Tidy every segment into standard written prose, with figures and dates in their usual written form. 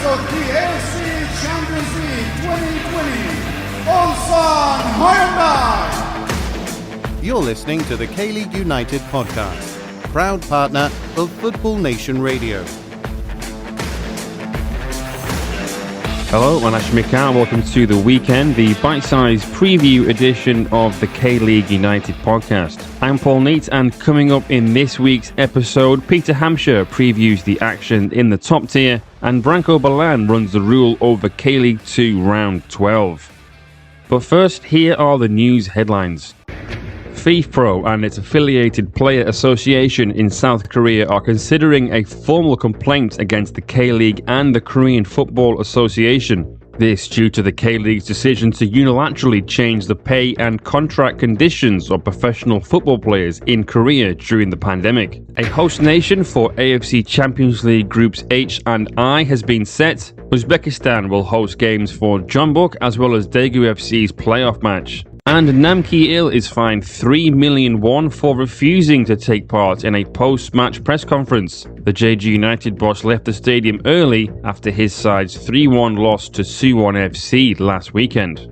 of the AFC Champions League 2020, Ulsan Hyundai. You're listening to the K-League United podcast, proud partner of Football Nation Radio. Hello, I'm Ash Mikar. Welcome to The Weekend, the bite-sized preview edition of the K-League United podcast. I'm Paul Neat, and coming up in this week's episode, Peter Hampshire previews the action in the top tier, and Branko Belan runs the rule over K-League 2 Round 12. But first, here are the news headlines. FIFPro and its affiliated player association in South Korea are considering a formal complaint against the K-League and the Korean Football Association. This due to the K-League's decision to unilaterally change the pay and contract conditions of professional football players in Korea during the pandemic. A host nation for AFC Champions League Groups H and I has been set. Uzbekistan will host games for Jeonbuk as well as Daegu FC's playoff match. And Nam Ki-il is fined 3 million won for refusing to take part in a post-match press conference. The Jeju United boss left the stadium early after his side's 3-1 loss to Suwon FC last weekend.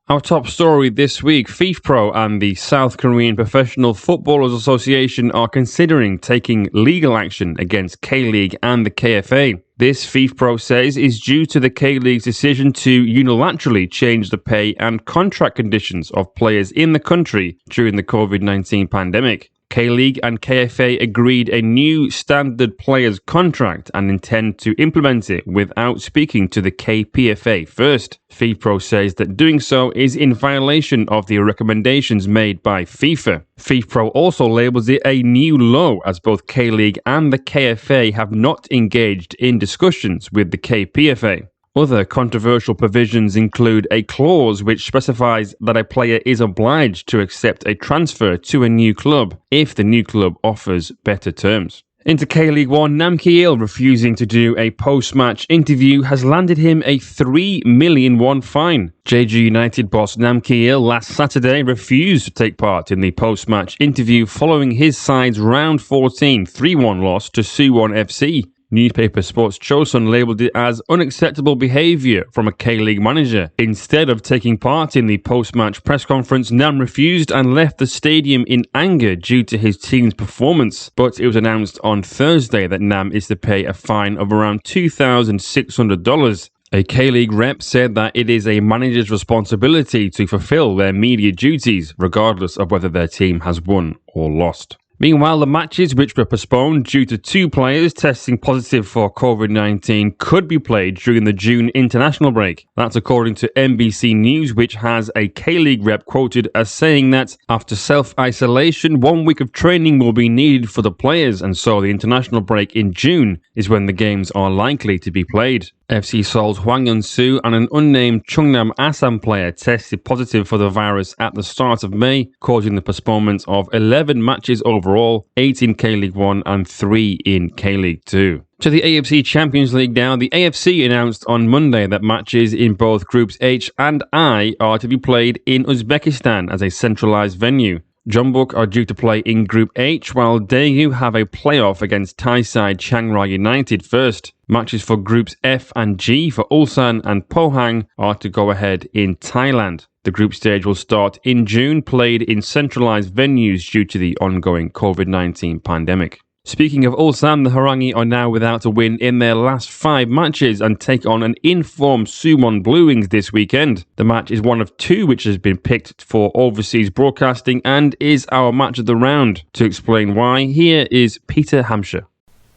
Our top story this week, FIFPro and the South Korean Professional Footballers Association are considering taking legal action against K-League and the KFA. This, FIFPro says, is due to the K-League's decision to unilaterally change the pay and contract conditions of players in the country during the COVID-19 pandemic. K-League and KFA agreed a new standard players contract and intend to implement it without speaking to the KPFA first. FIFPro says that doing so is in violation of the recommendations made by FIFA. FIFPro also labels it a new low as both K-League and the KFA have not engaged in discussions with the KPFA. Other controversial provisions include a clause which specifies that a player is obliged to accept a transfer to a new club if the new club offers better terms. Into K-League 1, Nam Ki-il refusing to do a post-match interview has landed him a 3 million won fine. Jeju United boss Nam Ki-il last Saturday refused to take part in the post-match interview following his side's round 14 3-1 loss to Suwon FC. Newspaper Sports Chosun labelled it as unacceptable behaviour from a K-League manager. Instead of taking part in the post-match press conference, Nam refused and left the stadium in anger due to his team's performance. But it was announced on Thursday that Nam is to pay a fine of around $2,600. A K-League rep said that it is a manager's responsibility to fulfill their media duties, regardless of whether their team has won or lost. Meanwhile, the matches which were postponed due to 2 players testing positive for COVID-19 could be played during the June international break. That's according to NBC News, which has a K-League rep quoted as saying that after self-isolation, 1 week of training will be needed for the players, and so the international break in June is when the games are likely to be played. FC Seoul's Hwang Yeon-soo and an unnamed Chungnam Assam player tested positive for the virus at the start of May, causing the postponement of 11 matches overall, 8 in K-League 1 and 3 in K-League 2. To the AFC Champions League now, the AFC announced on Monday that matches in both Groups H and I are to be played in Uzbekistan as a centralised venue. Jeonbuk are due to play in Group H, while Daegu have a playoff against Thai side Chiang Rai United first. Matches for Groups F and G for Ulsan and Pohang are to go ahead in Thailand. The group stage will start in June, played in centralised venues due to the ongoing COVID-19 pandemic. Speaking of Ulsan, the Harangi are now without a win in their last 5 matches and take on an informed Suwon Blue Wings this weekend. The match is one of 2 which has been picked for overseas broadcasting and is our match of the round. To explain why, here is Peter Hampshire.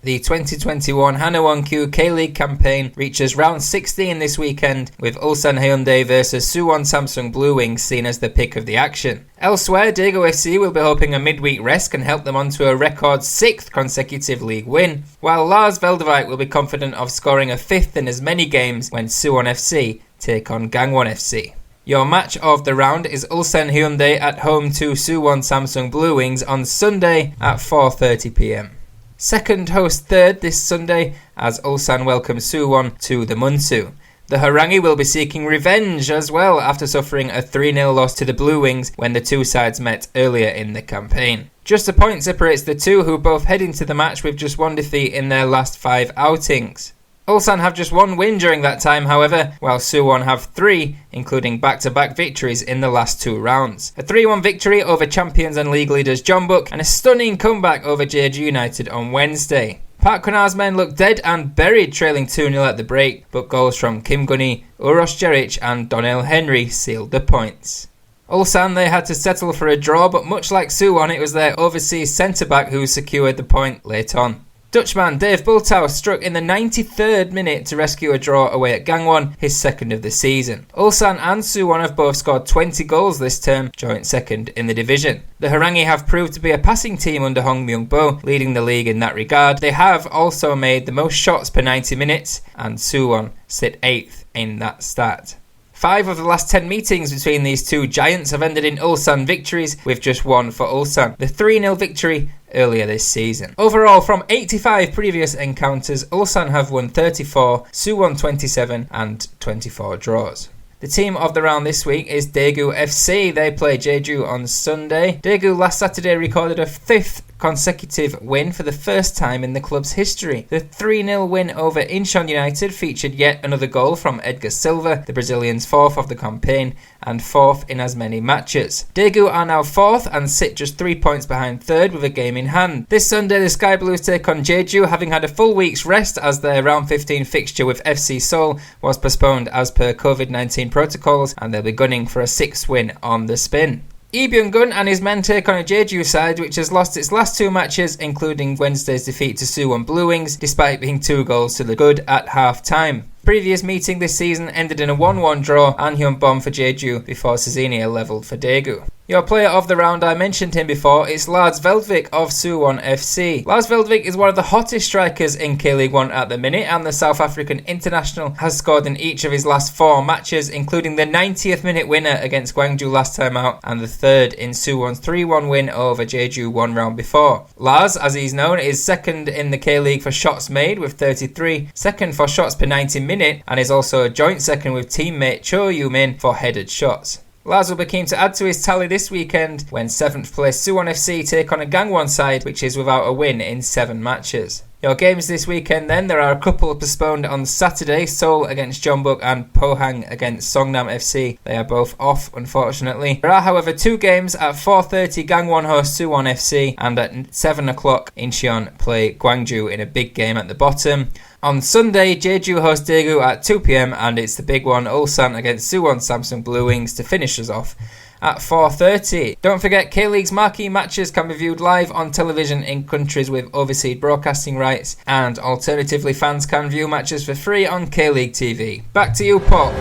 The 2021 Hana-Won-Kyu K-League campaign reaches round 16 this weekend, with Ulsan Hyundai vs Suwon Samsung Blue Wings seen as the pick of the action. Elsewhere, Daegu FC will be hoping a midweek rest can help them onto a record 6th consecutive league win, while Lars Velveek will be confident of scoring a 5th in as many games when Suwon FC take on Gangwon FC. Your match of the round is Ulsan Hyundai at home to Suwon Samsung Blue Wings on Sunday at 4:30pm. Second host third this Sunday as Ulsan welcomes Suwon to the Munsu. The Harangi will be seeking revenge as well after suffering a 3-0 loss to the Blue Wings when the two sides met earlier in the campaign. Just a point separates the two, who both head into the match with just one defeat in their last 5 outings. Ulsan have just one win during that time, however, while Suwon have 3, including back-to-back victories in the last 2 rounds. A 3-1 victory over champions and league leaders Jeonbuk, and a stunning comeback over Jeju United on Wednesday. Park Kun-a's men looked dead and buried, trailing 2-0 at the break, but goals from Kim Gunhee, Uros Jeric and Donnell Henry sealed the points. Ulsan, they had to settle for a draw, but much like Suwon, it was their overseas centre-back who secured the point late on. Dutchman Dave Bultau struck in the 93rd minute to rescue a draw away at Gangwon, his second of the season. Ulsan and Suwon have both scored 20 goals this term, joint second in the division. The Harangi have proved to be a passing team under Hong Myung-bo, leading the league in that regard. They have also made the most shots per 90 minutes, and Suwon sit 8th in that stat. 5 of the last 10 meetings between these two giants have ended in Ulsan victories, with just one for Ulsan, the 3-0 victory earlier this season. Overall, from 85 previous encounters, Ulsan have won 34, Suwon 27 and 24 draws. The team of the round this week is Daegu FC. They play Jeju on Sunday. Daegu last Saturday recorded a 5th consecutive win for the first time in the club's history. The 3-0 win over Incheon United featured yet another goal from Edgar Silva, the Brazilian's 4th of the campaign and 4th in as many matches. Daegu are now 4th and sit just 3 points behind 3rd with a game in hand. This Sunday the Sky Blues take on Jeju, having had a full week's rest as their round 15 fixture with FC Seoul was postponed as per COVID-19 protocols, and they'll be gunning for a 6th win on the spin. Lee Byung-gun and his men take on a Jeju side which has lost its last 2 matches, including Wednesday's defeat to Suwon Blue Wings, despite being 2 goals to the good at half-time. Previous meeting this season ended in a 1-1 draw, An Hyun-bom for Jeju before Suzinia levelled for Daegu. Your player of the round, I mentioned him before, it's Lars Velveek of Suwon FC. Lars Velveek is one of the hottest strikers in K-League 1 at the minute, and the South African international has scored in each of his last 4 matches, including the 90th minute winner against Gwangju last time out, and the 3rd in Suwon's 3-1 win over Jeju 1 round before. Lars, as he's known, is 2nd in the K-League for shots made with 33, 2nd for shots per 90 minute, and is also a joint 2nd with teammate Cho Yoo-min for headed shots. Lars will be keen to add to his tally this weekend when 7th place Suwon FC take on a Gangwon side which is without a win in 7 matches. Your games this weekend then, there are a couple postponed on Saturday, Seoul against Jeonbuk and Pohang against Songnam FC. They are both off, unfortunately. There are however 2 games at 4:30 Gangwon host Suwon FC, and at 7 o'clock Incheon play Gwangju in a big game at the bottom. On Sunday, Jeju host Daegu at 2 p.m, and it's the big one, Ulsan against Suwon Samsung Blue Wings, to finish us off at 4:30. Don't forget, K-League's marquee matches can be viewed live on television in countries with overseas broadcasting rights, and alternatively fans can view matches for free on K-League TV. Back to you, Paul.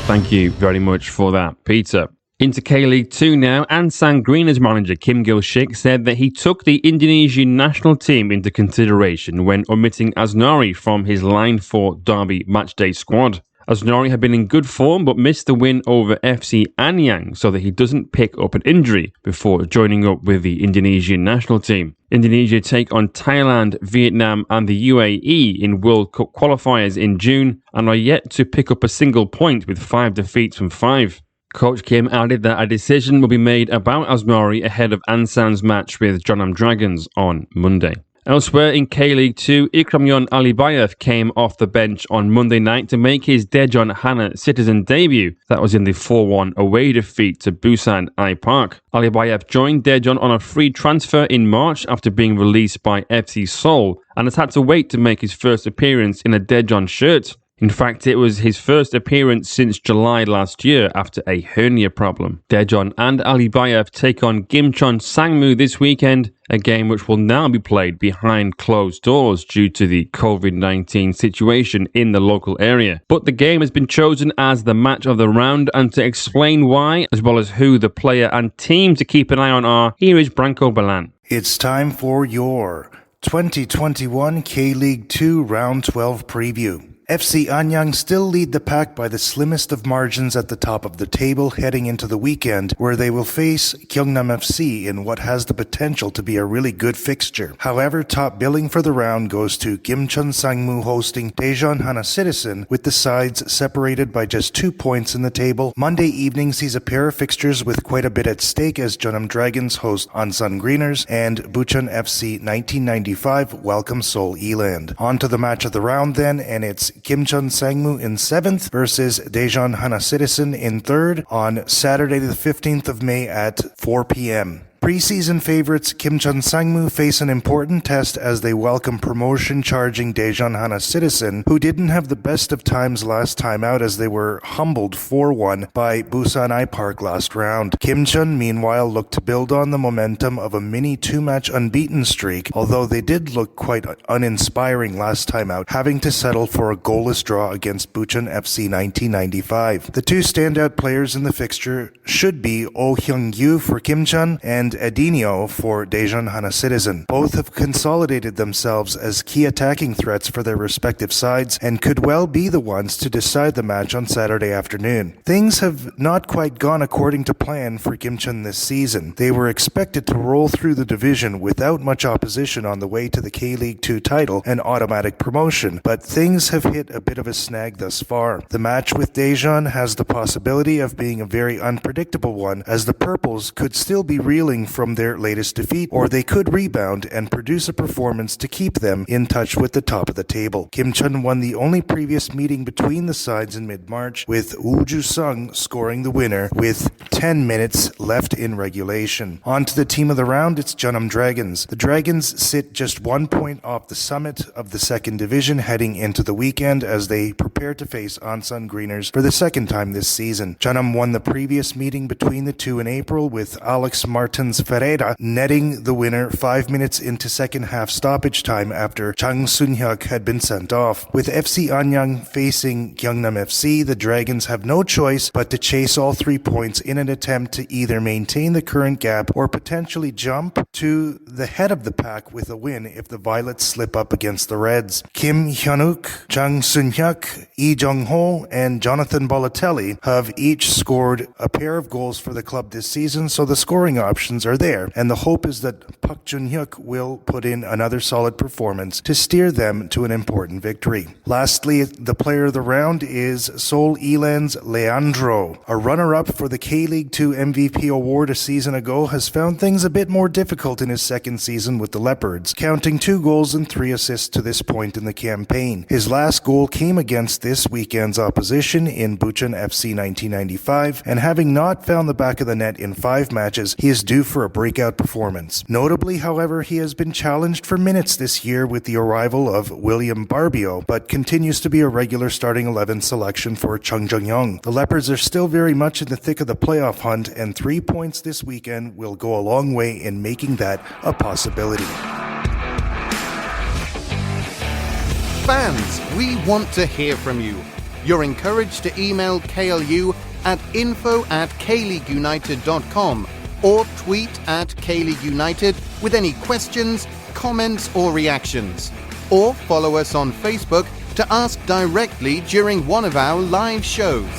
Thank you very much for that, Peter. Into K-League 2 now, Ansang Greeners manager Kim Gil-shik said that he took the Indonesian national team into consideration when omitting Asnari from his Line 4 Derby matchday squad. Asnari had been in good form but missed the win over FC Anyang so that he doesn't pick up an injury before joining up with the Indonesian national team. Indonesia take on Thailand, Vietnam and the UAE in World Cup qualifiers in June and are yet to pick up a single point with 5 defeats from 5. Coach Kim added that a decision will be made about Asmari ahead of Ansang's match with Jeonnam Dragons on Monday. Elsewhere in K-League 2, Ikramyon Alibayev came off the bench on Monday night to make his Daejeon Hana Citizen debut. That was in the 4-1 away defeat to Busan I-Park. Alibayev joined Daejeon on a free transfer in March after being released by FC Seoul and has had to wait to make his first appearance in a Daejeon shirt. In fact, it was his first appearance since July last year after a hernia problem. Daejeon and Alibayev take on Gimcheon Sangmu this weekend, a game which will now be played behind closed doors due to the COVID-19 situation in the local area. But the game has been chosen as the match of the round, and to explain why, as well as who the player and team to keep an eye on are, here is Branko Belan. It's time for your 2021 K-League 2 Round 12 preview. FC Anyang still lead the pack by the slimmest of margins at the top of the table heading into the weekend, where they will face Gyeongnam FC in what has the potential to be a really good fixture. However, top billing for the round goes to Gimcheon Sangmu hosting Daejeon Hana Citizen, with the sides separated by just 2 points in the table. Monday evening sees a pair of fixtures with quite a bit at stake as Jeonnam Dragons host Ulsan Greeners and Bucheon FC 1995 welcome Seoul Eland. On to the match of the round then, and it's Gimcheon Sangmu in 7th versus Daejeon Hana Citizen in 3rd on Saturday the 15th of May at 4 p.m. Preseason favorites Gimcheon Sangmu face an important test as they welcome promotion-charging Daejeon Hana Citizen, who didn't have the best of times last time out as they were humbled 4-1 by Busan I-Park last round. Gimcheon, meanwhile, looked to build on the momentum of a mini 2-match unbeaten streak, although they did look quite uninspiring last time out, having to settle for a goalless draw against Bucheon FC 1995. The two standout players in the fixture should be Oh Hyung-gyu for Gimcheon and Edinho for Daejeon Hana Citizen. Both have consolidated themselves as key attacking threats for their respective sides and could well be the ones to decide the match on Saturday afternoon. Things have not quite gone according to plan for Gimcheon this season. They were expected to roll through the division without much opposition on the way to the K-League 2 title and automatic promotion, but things have hit a bit of a snag thus far. The match with Daejeon has the possibility of being a very unpredictable one, as the Purples could still be reeling from their latest defeat, or they could rebound and produce a performance to keep them in touch with the top of the table. Gimcheon won the only previous meeting between the sides in mid-March, with Woo Ju-sung scoring the winner with 10 minutes left in regulation. On to the team of the round, it's Jeonnam Dragons. The Dragons sit just 1 point off the summit of the second division heading into the weekend as they prepare to face Ulsan Greeners for the second time this season. Jeonnam won the previous meeting between the two in April, with Alex Martins Ferreira netting the winner 5 minutes into second half stoppage time after Chang Sun-hyuk had been sent off. With FC Anyang facing Gyeongnam FC, the Dragons have no choice but to chase all 3 points in an attempt to either maintain the current gap or potentially jump to the head of the pack with a win if the Violets slip up against the Reds. Kim Hyun-uk, Chang Sun-hyuk, Lee Jung-ho, and Jonathan Bolatelli have each scored a pair of goals for the club this season, so the scoring options are there, and the hope is that Park Jun-hyuk will put in another solid performance to steer them to an important victory. Lastly, the player of the round is Seoul Eland's Leandro. A runner-up for the K-League 2 MVP award a season ago has found things a bit more difficult in his second season with the Leopards, counting 2 goals and 3 assists to this point in the campaign. His last goal came against this weekend's opposition in Bucheon FC 1995, and having not found the back of the net in 5 matches, he is due for a breakout performance. Notably, however, he has been challenged for minutes this year with the arrival of William Barbio, but continues to be a regular starting 11 selection for Chung Jung-young. The Leopards are still very much in the thick of the playoff hunt, and 3 points this weekend will go a long way in making that a possibility. Fans, we want to hear from you. You're encouraged to email KLU at info@kleagueunited.com or tweet at KLeague United with any questions, comments or reactions. Or follow us on Facebook to ask directly during one of our live shows.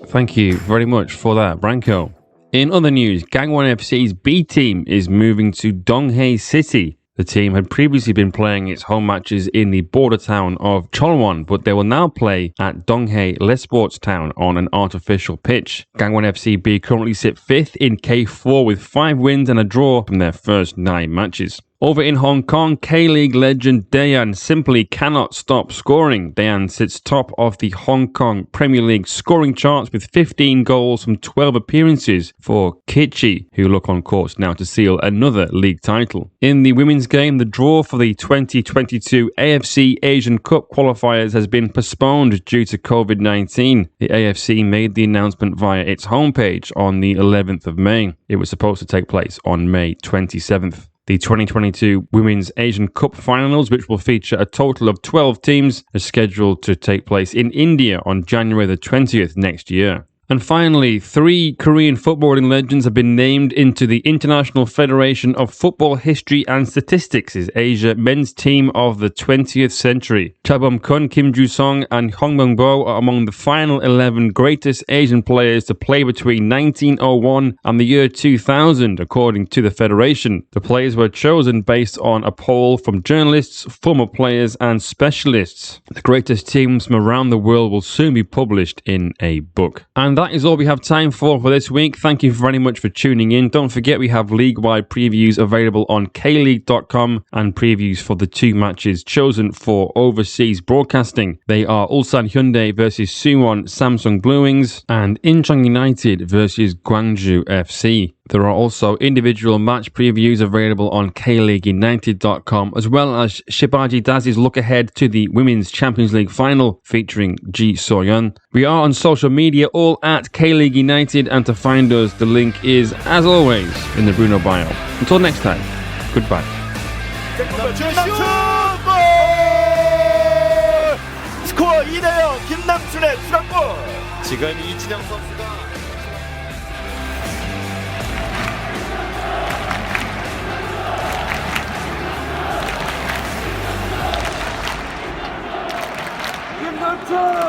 Thank you very much for that, Branko. In other news, Gangwon FC's B team is moving to Donghae City. The team had previously been playing its home matches in the border town of Cheolwon, but they will now play at Donghae Lesports Town on an artificial pitch. Gangwon FC B currently sit 5th in K4 with 5 wins and a draw from their first 9 matches. Over in Hong Kong, K-League legend Dayan simply cannot stop scoring. Dayan sits top of the Hong Kong Premier League scoring charts with 15 goals from 12 appearances for Kichi, who look on course now to seal another league title. In the women's game, the draw for the 2022 AFC Asian Cup qualifiers has been postponed due to COVID-19. The AFC made the announcement via its homepage on the 11th of May. It was supposed to take place on May 27th. The 2022 Women's Asian Cup finals, which will feature a total of 12 teams, are scheduled to take place in India on January the 20th next year. And finally, 3 Korean footballing legends have been named into the International Federation of Football History and Statistics' Asia men's team of the 20th century. Cha Bum-kun, Kim Ju-sung and Hong Bung-bo are among the final 11 greatest Asian players to play between 1901 and the year 2000, according to the Federation. The players were chosen based on a poll from journalists, former players and specialists. The greatest teams from around the world will soon be published in a book. And that is all we have time for this week. Thank you very much for tuning in. Don't forget we have league-wide previews available on kleague.com and previews for the 2 matches chosen for overseas broadcasting. They are Ulsan Hyundai versus Suwon Samsung Blue Wings and Incheon United versus Gwangju FC. There are also individual match previews available on kleagueunited.com, as well as Shibaji Dazi's look ahead to the Women's Champions League final featuring Ji So-yeon. We are on social media, all at K-League United, and to find us, the link is, as always, in the Bruno bio. Until next time, goodbye. 스코어 2대0 김남춘의 추락골. 지금 이진영 선수가 김남춘